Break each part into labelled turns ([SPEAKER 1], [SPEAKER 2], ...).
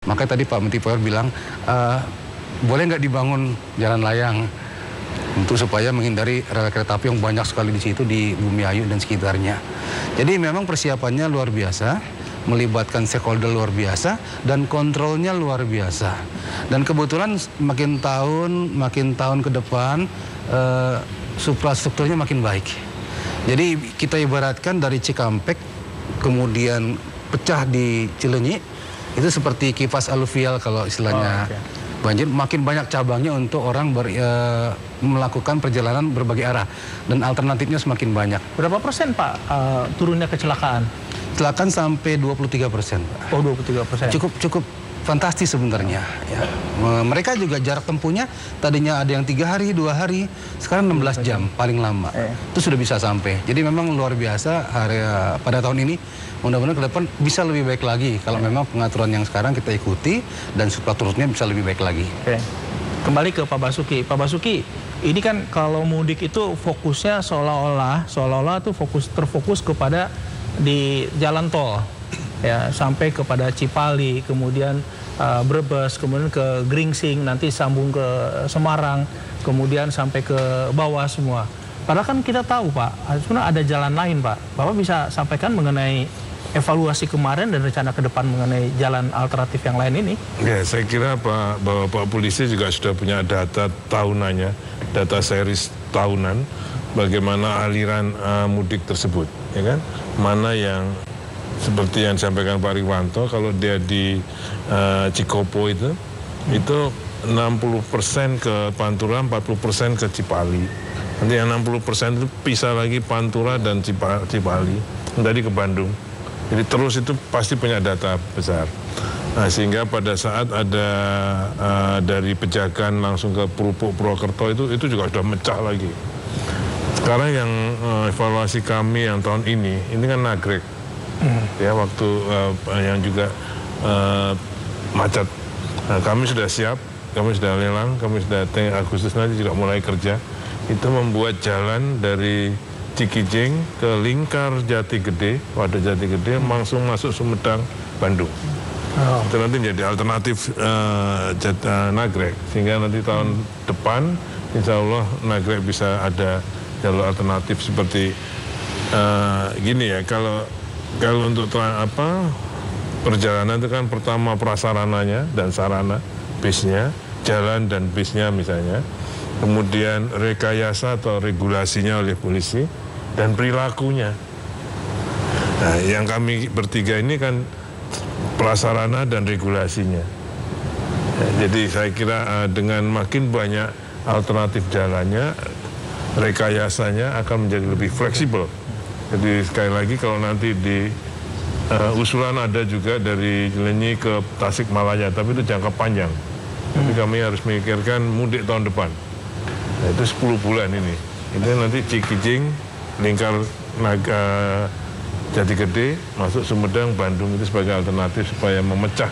[SPEAKER 1] Maka tadi Pak Menteri PUR bilang, boleh nggak dibangun jalan layang untuk supaya menghindari rel kereta api yang banyak sekali di situ di Bumiayu dan sekitarnya. Jadi memang persiapannya luar biasa, melibatkan stakeholder luar biasa, dan kontrolnya luar biasa. Dan kebetulan makin tahun ke depan, suprastrukturnya makin baik. Jadi kita ibaratkan dari Cikampek, kemudian pecah di Cileunyi, itu seperti kipas aluvial kalau istilahnya banjir, makin banyak cabangnya untuk orang melakukan perjalanan berbagai arah, dan alternatifnya semakin banyak.
[SPEAKER 2] Berapa persen Pak turunnya kecelakaan?
[SPEAKER 1] Kecelakaan sampai 23%, Pak.
[SPEAKER 2] Oh, 23%.
[SPEAKER 1] Cukup fantastis sebenarnya. Ya. Mereka juga jarak tempuhnya tadinya ada yang 3 hari, 2 hari, sekarang 16 jam paling lama. Itu sudah bisa sampai. Jadi memang luar biasa pada tahun ini. Mudah-mudahan ke depan bisa lebih baik lagi kalau memang pengaturan yang sekarang kita ikuti dan supraturutnya bisa lebih baik lagi.
[SPEAKER 2] Kembali ke Pak Basuki. Pak Basuki, ini kan kalau mudik itu fokusnya seolah-olah itu terfokus kepada di jalan tol. Ya, sampai kepada Cipali, kemudian Brebes, kemudian ke Gringsing, nanti sambung ke Semarang, kemudian sampai ke bawah semua. Padahal kan kita tahu Pak, sebenarnya ada jalan lain Pak. Bapak bisa sampaikan mengenai evaluasi kemarin dan rencana ke depan mengenai jalan alternatif yang lain ini?
[SPEAKER 3] Ya, saya kira bahwa Pak Polisi juga sudah punya data tahunannya, data series tahunan, bagaimana aliran mudik tersebut, ya kan? Mana yang seperti yang disampaikan Pak Riwanto, kalau dia di Cikopo itu 60% ke Pantura, 40% ke Cipali. Nanti yang 60% itu pisah lagi Pantura dan Cipali, tadi ke Bandung. Jadi terus itu pasti punya data besar. Nah, sehingga pada saat ada dari Pejagan langsung ke Purwokerto itu juga sudah mecah lagi. Sekarang yang evaluasi kami yang tahun ini kan Nagrek. Ya, waktu yang juga macet. Nah, kami sudah siap, kami sudah lelang, kami sudah Agustus nanti juga mulai kerja. Itu membuat jalan dari Cikijing ke Lingkar Jatigede, Wadah Jatigede, langsung masuk Sumedang, Bandung. Itu nanti menjadi alternatif Nagrek, sehingga nanti tahun depan, insya Allah Nagrek bisa ada jalur alternatif seperti gini ya. Kalau untuk perjalanan itu kan pertama prasarananya dan sarana, bisnya, jalan dan bisnya misalnya. Kemudian rekayasa atau regulasinya oleh polisi dan perilakunya. Nah, yang kami bertiga ini kan prasarana dan regulasinya. Ya, jadi saya kira dengan makin banyak alternatif jalannya, rekayasanya akan menjadi lebih fleksibel. Jadi sekali lagi kalau nanti di usulan ada juga dari Cileunyi ke Tasikmalaya, tapi itu jangka panjang. Tapi kami harus memikirkan mudik tahun depan. Nah, itu 10 bulan ini. Ini nanti Cikijing, Lingkar Jatigede, masuk Sumedang, Bandung itu sebagai alternatif supaya memecah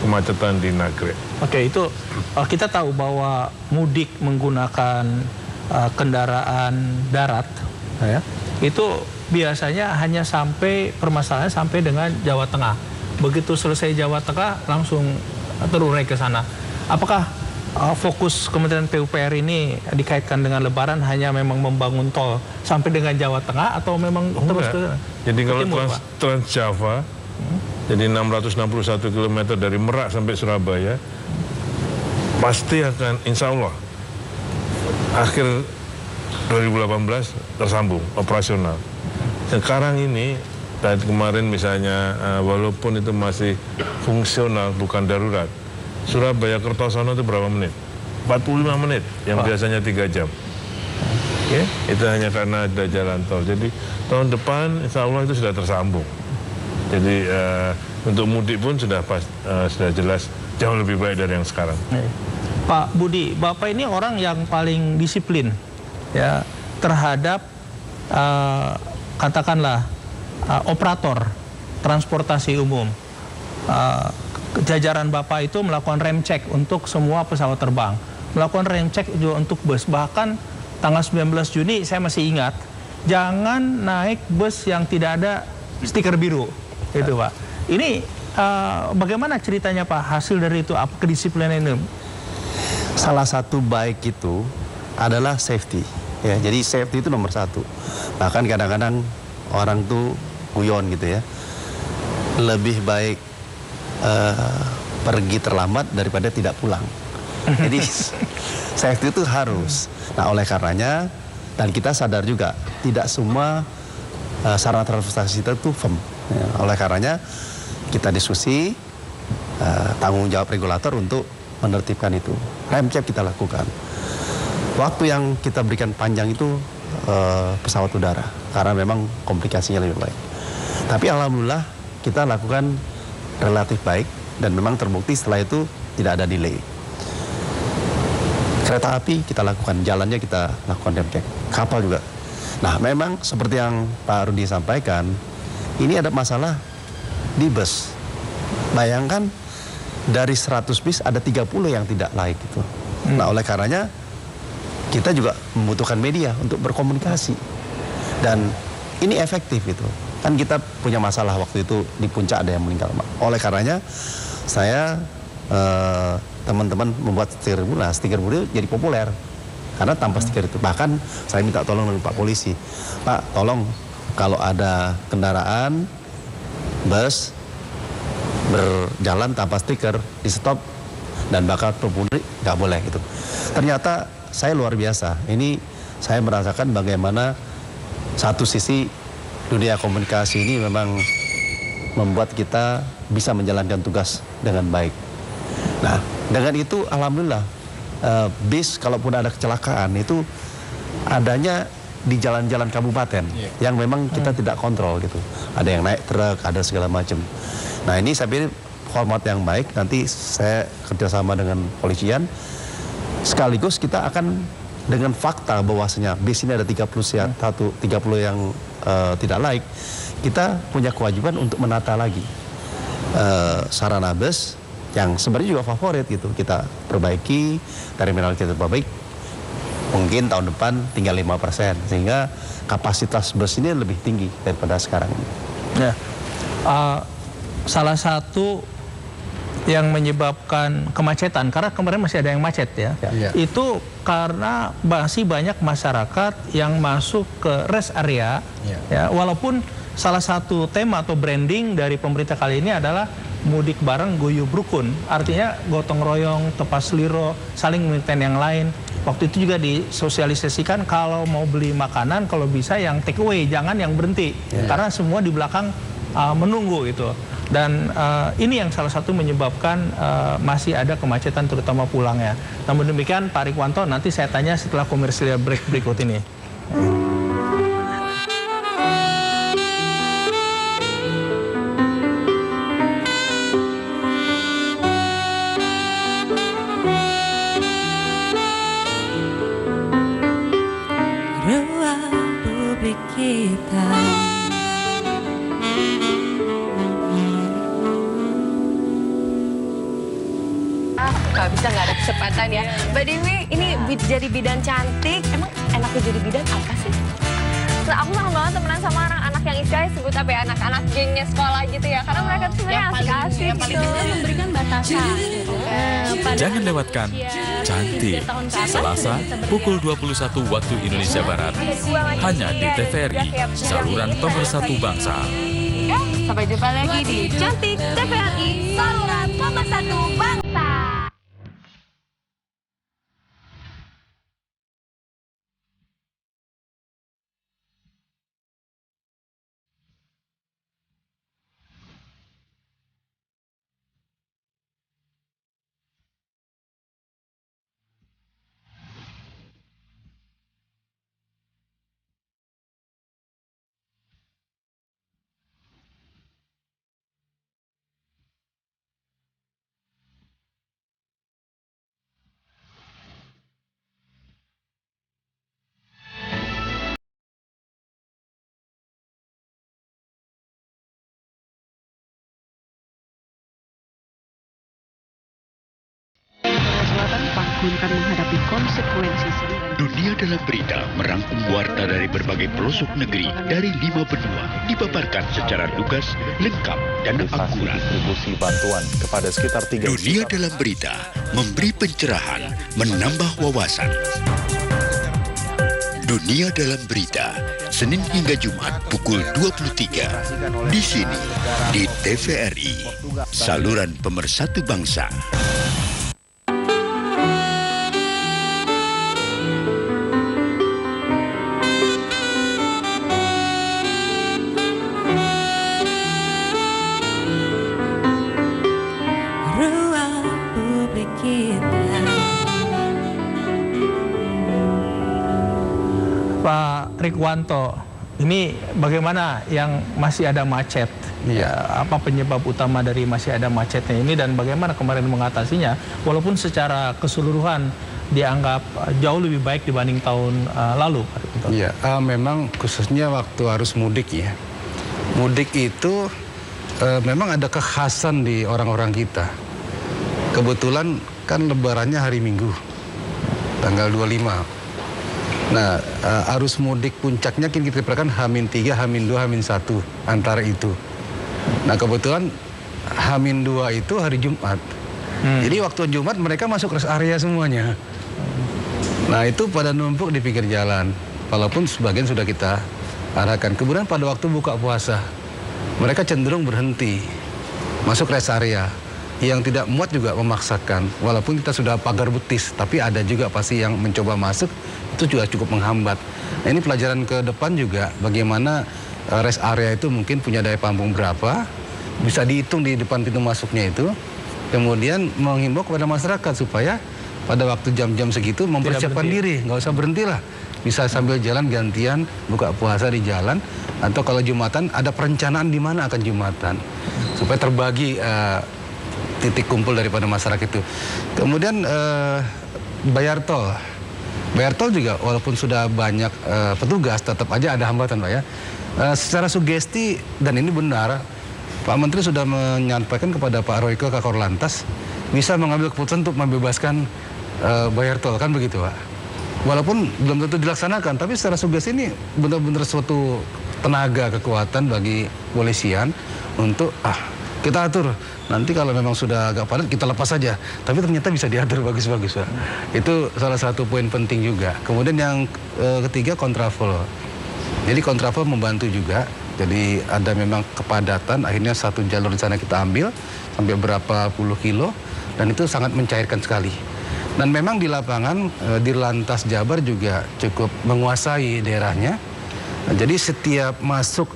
[SPEAKER 3] kemacetan di Nagrek.
[SPEAKER 2] Oke, itu kita tahu bahwa mudik menggunakan kendaraan darat, ya, itu biasanya hanya permasalahannya sampai dengan Jawa Tengah. Begitu selesai Jawa Tengah langsung terurai ke sana. Apakah fokus Kementerian PUPR ini dikaitkan dengan Lebaran hanya memang membangun tol sampai dengan Jawa Tengah atau memang terus ke sana?
[SPEAKER 3] Jadi kalau Trans Java, jadi 661 km dari Merak sampai Surabaya, pasti akan insya Allah akhir 2018 tersambung operasional. Sekarang ini dan kemarin misalnya walaupun itu masih fungsional bukan darurat, Surabaya Kertosono itu berapa menit? 45 menit yang biasanya 3 jam. Oke, itu hanya karena ada jalan tol. Jadi tahun depan insya Allah itu sudah tersambung. Jadi untuk mudik pun sudah jelas jauh lebih baik dari yang sekarang.
[SPEAKER 2] Pak Budi, Bapak ini orang yang paling disiplin ya terhadap katakanlah operator transportasi umum. Jajaran Bapak itu melakukan rem cek untuk semua pesawat terbang, melakukan rem cek juga untuk bus. Bahkan tanggal 19 Juni saya masih ingat, jangan naik bus yang tidak ada stiker biru, itu Pak. Ini bagaimana ceritanya Pak hasil dari itu, apa kedisiplinan ini?
[SPEAKER 4] Salah satu baik itu adalah safety. Ya, jadi safety itu nomor satu. Bahkan kadang-kadang orang tuh guyon gitu ya. Lebih baik pergi terlambat daripada tidak pulang. Jadi safety itu harus. Nah, oleh karenanya dan kita sadar juga tidak semua sarana transportasi kita itu firm. Ya, oleh karenanya kita diskusi tanggung jawab regulator untuk menertibkan itu. Rem cek kita lakukan. Waktu yang kita berikan panjang itu pesawat udara karena memang komplikasinya lebih baik. Tapi alhamdulillah kita lakukan relatif baik dan memang terbukti setelah itu tidak ada delay. Kereta api kita lakukan, jalannya kita lakukan rem cek. Kapal juga. Nah, memang seperti yang Pak Rudi sampaikan, ini ada masalah di bus. Bayangkan dari 100 bis ada 30 yang tidak laik gitu. Nah, oleh karenanya kita juga membutuhkan media untuk berkomunikasi. Dan ini efektif gitu. Kan kita punya masalah waktu itu di puncak ada yang meninggal. Oleh karenanya saya teman-teman membuat stiker murah. Stiker murah jadi populer karena tanpa stiker itu. Bahkan saya minta tolong dari Pak Polisi, Pak tolong kalau ada kendaraan bus berjalan tanpa stiker di stop dan bakal pengemudi nggak boleh gitu. Ternyata saya luar biasa. Ini saya merasakan bagaimana satu sisi dunia komunikasi ini memang membuat kita bisa menjalankan tugas dengan baik. Nah, dengan itu alhamdulillah bis kalaupun ada kecelakaan itu adanya di jalan-jalan kabupaten yang memang kita tidak kontrol gitu. Ada yang naik truk, ada segala macam. Nah, ini saya pikir format yang baik. Nanti saya kerjasama dengan polisian. Sekaligus kita akan dengan fakta bahwasanya bis ini ada 30 yang tidak laik. Kita punya kewajiban untuk menata lagi sarana bus yang sebenarnya juga favorit gitu. Kita perbaiki, terminal kita perbaiki. Mungkin tahun depan tinggal 5%, sehingga kapasitas bus ini lebih tinggi daripada sekarang ini.
[SPEAKER 2] Ya. Salah satu yang menyebabkan kemacetan, karena kemarin masih ada yang macet ya, itu karena masih banyak masyarakat yang masuk ke rest area, ya, walaupun salah satu tema atau branding dari pemerintah kali ini adalah mudik bareng guyub rukun, artinya gotong royong, tepas liro, saling mengingatkan yang lain. Waktu itu juga disosialisasikan kalau mau beli makanan, kalau bisa yang take away, jangan yang berhenti, karena semua di belakang menunggu itu. Dan ini yang salah satu menyebabkan masih ada kemacetan terutama pulangnya. Namun demikian Pak Rikwanto, nanti saya tanya setelah komersial break berikut ini.
[SPEAKER 5] Ruang publik kita.
[SPEAKER 6] Gak bisa nggak ada kesempatan ya. Mbak Dewi, ini jadi bidan cantik. Emang enaknya jadi bidan apa sih?
[SPEAKER 7] Nah, aku senang banget temenan sama anak-anak yang istilahnya sebut apa ya, anak-anak gengnya sekolah gitu ya. Karena mereka tuh sebenarnya asik-asik gitu.
[SPEAKER 6] Memberikan batasan.
[SPEAKER 8] Jangan lewatkan Cantik, Selasa pukul 21 waktu Indonesia Barat. Hanya di TVRI, saluran pemersatu bangsa.
[SPEAKER 6] Sampai jumpa lagi di Cantik TVRI, saluran pemersatu bangsa.
[SPEAKER 9] dibangunkan menghadapi konsekuensi sendiri.
[SPEAKER 10] Dunia Dalam Berita merangkum warta dari berbagai pelosok negeri dari 5 benua dipaparkan secara lugas, lengkap, dan akurat.
[SPEAKER 11] Distribusi bantuan kepada sekitar 3
[SPEAKER 10] Dunia Dalam Berita memberi pencerahan, menambah wawasan. Dunia Dalam Berita, Senin hingga Jumat pukul 23. Di sini, di TVRI, saluran pemersatu bangsa.
[SPEAKER 5] Ruang publik kita.
[SPEAKER 2] Pak Rikwanto, ini bagaimana yang masih ada macet? Ya, apa penyebab utama dari masih ada macetnya ini dan bagaimana kemarin mengatasinya? Walaupun secara keseluruhan dianggap jauh lebih baik dibanding tahun lalu, Pak Rikwanto.
[SPEAKER 1] Iya, memang khususnya waktu arus mudik ya. Mudik itu memang ada kekhasan di orang-orang kita. Kebetulan kan lebarannya hari Minggu, tanggal 25. Nah, arus mudik puncaknya kita perkirakan H-3, H-2, H-1 antara itu. Nah, kebetulan H-2 itu hari Jumat. Jadi waktu Jumat mereka masuk rest area semuanya. Nah, itu pada numpuk di pinggir jalan. Walaupun sebagian sudah kita arahkan. Kemudian pada waktu buka puasa, mereka cenderung berhenti masuk rest area. Yang tidak muat juga memaksakan, walaupun kita sudah pagar betis, tapi ada juga pasti yang mencoba masuk, itu juga cukup menghambat. Nah, ini pelajaran ke depan juga, bagaimana rest area itu mungkin punya daya tampung berapa, bisa dihitung di depan pintu masuknya itu, kemudian menghimbau kepada masyarakat supaya pada waktu jam-jam segitu mempersiapkan diri, nggak usah berhentilah. Bisa sambil jalan gantian, buka puasa di jalan, atau kalau Jumatan ada perencanaan di mana akan Jumatan, supaya terbagi titik kumpul daripada masyarakat itu. Kemudian bayar tol. Bayar tol juga walaupun sudah banyak petugas tetap aja ada hambatan, Pak ya. Secara sugesti dan ini benar, Pak Menteri sudah menyampaikan kepada Pak Royke Kakor Lantas bisa mengambil keputusan untuk membebaskan bayar tol, kan begitu, Pak. Walaupun belum tentu dilaksanakan, tapi secara sugesti ini benar-benar suatu tenaga kekuatan bagi polisian untuk kita atur. Nanti kalau memang sudah agak padat kita lepas saja. Tapi ternyata bisa diatur bagus-bagus, Pak. Itu salah satu poin penting juga. Kemudian yang ketiga kontraflow. Jadi kontraflow membantu juga. Jadi ada memang kepadatan, akhirnya satu jalur di sana kita ambil sampai berapa puluh kilo dan itu sangat mencairkan sekali. Dan memang di lapangan Dirlantas Jabar juga cukup menguasai daerahnya. Jadi setiap masuk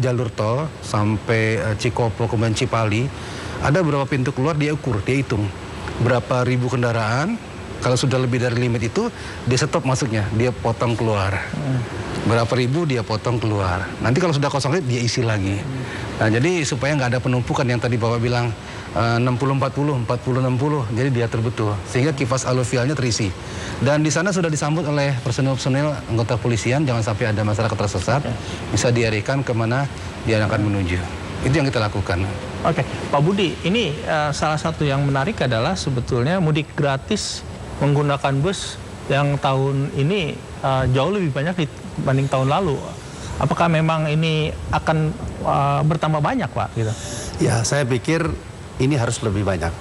[SPEAKER 1] jalur tol sampai Cikopo kemudian Cipali ada berapa pintu keluar dia ukur, dia hitung berapa ribu kendaraan. Kalau sudah lebih dari limit itu dia stop masuknya, dia potong keluar. Berapa ribu dia potong keluar. Nanti kalau sudah kosong dia isi lagi. Nah, jadi supaya nggak ada penumpukan yang tadi Bapak bilang 60-40, 40-60, jadi diatur betul sehingga kipas aluvialnya terisi. Dan di sana sudah disambut oleh personil-personil anggota polisian, jangan sampai ada masyarakat tersesat, bisa diarahkan kemana dia akan menuju. Itu yang kita lakukan.
[SPEAKER 2] Oke, Pak Budi, ini salah satu yang menarik adalah sebetulnya mudik gratis menggunakan bus yang tahun ini jauh lebih banyak dibanding tahun lalu. Apakah memang ini akan bertambah banyak, Pak? Gitu.
[SPEAKER 4] Ya, saya pikir ini harus lebih banyak.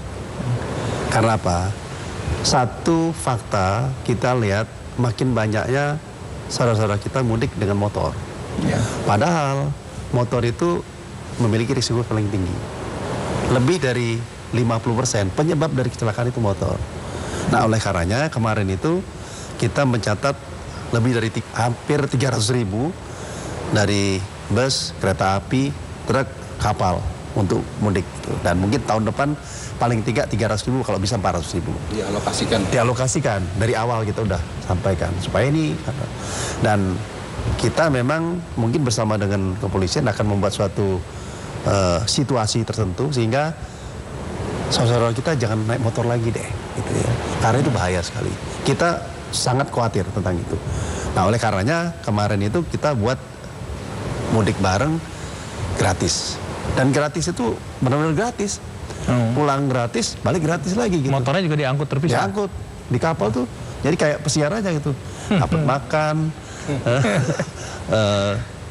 [SPEAKER 4] Karena apa? Satu fakta kita lihat makin banyaknya saudara-saudara kita mudik dengan motor. Ya. Padahal motor itu memiliki risiko paling tinggi. Lebih dari 50% penyebab dari kecelakaan itu motor. Nah, oleh karenanya kemarin itu kita mencatat lebih dari hampir 300.000 dari bus, kereta api, truk, kapal untuk mudik. Dan mungkin tahun depan paling tidak 300.000, kalau bisa 400.000. Dialokasikan dari awal kita udah sampaikan supaya ini. Dan kita memang mungkin bersama dengan kepolisian akan membuat suatu situasi tertentu sehingga saudara kita jangan naik motor lagi deh, gitu ya. Karena itu bahaya sekali. Kita sangat khawatir tentang itu. Nah, oleh karenanya kemarin itu kita buat mudik bareng gratis. Dan gratis itu benar-benar gratis. Pulang gratis, balik gratis lagi gitu.
[SPEAKER 2] Motornya juga diangkut terpisah?
[SPEAKER 4] Diangkut. Di kapal tuh, jadi kayak pesiar aja gitu. Dapat makan,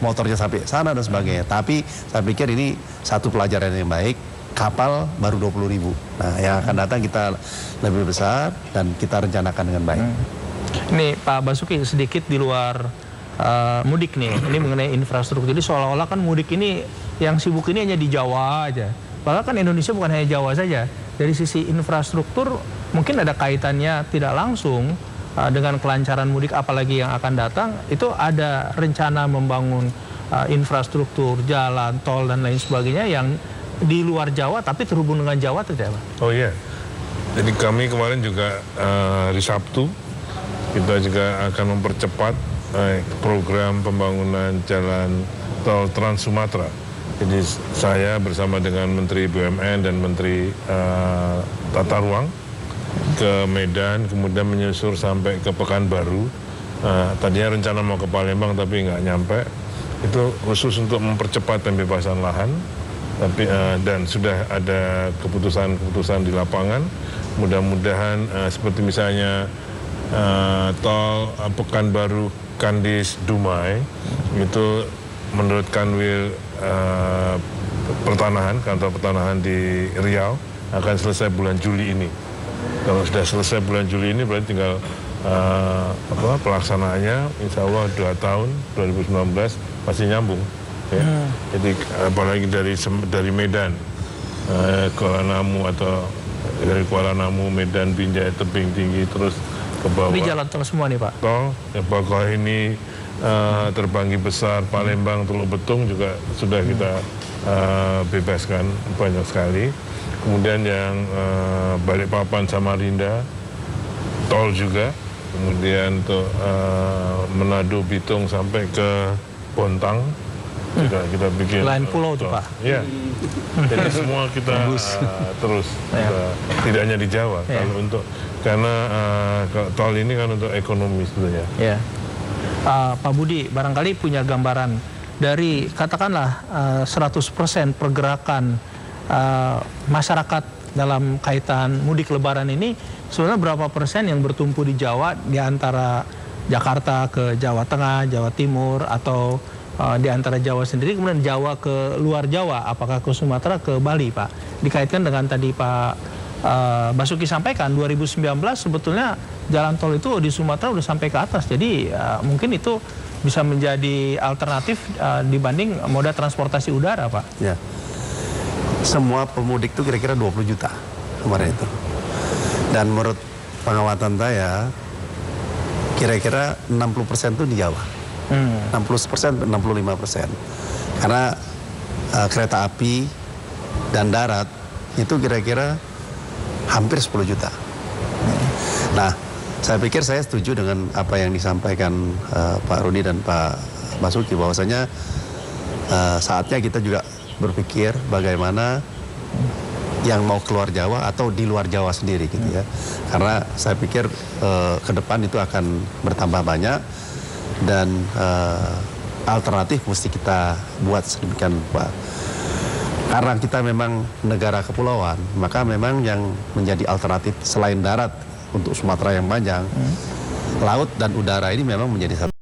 [SPEAKER 4] motornya sampai sana dan sebagainya. Tapi saya pikir ini satu pelajaran yang baik. Kapal baru 20.000. Nah, yang akan datang kita lebih besar dan kita rencanakan dengan baik.
[SPEAKER 2] Ini Pak Basuki sedikit di luar mudik nih. Ini mengenai infrastruktur. Jadi seolah-olah kan mudik ini yang sibuk ini hanya di Jawa aja. Padahal kan Indonesia bukan hanya Jawa saja. Dari sisi infrastruktur mungkin ada kaitannya tidak langsung dengan kelancaran mudik apalagi yang akan datang. Itu ada rencana membangun infrastruktur, jalan, tol dan lain sebagainya yang di luar Jawa tapi terhubung dengan Jawa tidak, Pak?
[SPEAKER 3] Oh iya. Jadi kami kemarin juga hari Sabtu kita juga akan mempercepat program pembangunan jalan tol Trans Sumatera. Jadi saya bersama dengan Menteri BUMN dan Menteri Tata Ruang ke Medan, kemudian menyusur sampai ke Pekanbaru. Tadinya rencana mau ke Palembang tapi nggak nyampe. Itu khusus untuk mempercepat pembebasan lahan. Tapi dan sudah ada keputusan-keputusan di lapangan. Mudah-mudahan seperti misalnya tol Pekanbaru Kandis Dumai itu menurut Kanwil kantor pertanahan di Riau akan selesai bulan Juli ini. Kalau sudah selesai bulan Juli ini berarti tinggal pelaksanaannya Insya Allah 2 tahun 2019 masih nyambung. Ya. Jadi apalagi dari Medan Kuala Namu atau dari Kuala Namu, Medan, Binjai, Tebing Tinggi terus ke bawah.
[SPEAKER 2] Ini jalan tol semua nih, Pak.
[SPEAKER 3] Tol, ya, Bakauheni, Terbanggi Besar, Palembang, Teluk Betung juga sudah kita bebaskan banyak sekali. Kemudian yang Balikpapan, Samarinda, tol juga. Kemudian untuk Manado, Bitung sampai ke Bontang. Kita bikin
[SPEAKER 2] lain pulau tuh, Pak.
[SPEAKER 3] Iya. Jadi semua kita terus tidak hanya di Jawa. Kalau karena tol ini kan untuk ekonomi sebetulnya.
[SPEAKER 2] Ya. Pak Budi barangkali punya gambaran dari katakanlah 100% pergerakan masyarakat dalam kaitan mudik Lebaran ini sebenarnya berapa persen yang bertumpu di Jawa di antara Jakarta ke Jawa Tengah, Jawa Timur atau di antara Jawa sendiri, kemudian Jawa ke luar Jawa, apakah ke Sumatera, ke Bali, Pak? Dikaitkan dengan tadi Pak Basuki sampaikan, 2019 sebetulnya jalan tol itu di Sumatera udah sampai ke atas, jadi mungkin itu bisa menjadi alternatif dibanding moda transportasi udara, Pak.
[SPEAKER 4] Ya, semua pemudik itu kira-kira 20 juta kemarin itu. Dan menurut pengamatan saya, kira-kira 60% itu di Jawa. 60%, 65%. Karena kereta api dan darat itu kira-kira hampir 10 juta. Nah, saya pikir saya setuju dengan apa yang disampaikan Pak Rudi dan Pak Basuki, bahwasanya saatnya kita juga berpikir bagaimana yang mau keluar Jawa atau di luar Jawa sendiri gitu ya. Karena saya pikir ke depan itu akan bertambah banyak. Dan alternatif mesti kita buat sedemikian rupa. Karena kita memang negara kepulauan, maka memang yang menjadi alternatif selain darat untuk Sumatera yang panjang, laut dan udara ini memang menjadi satu.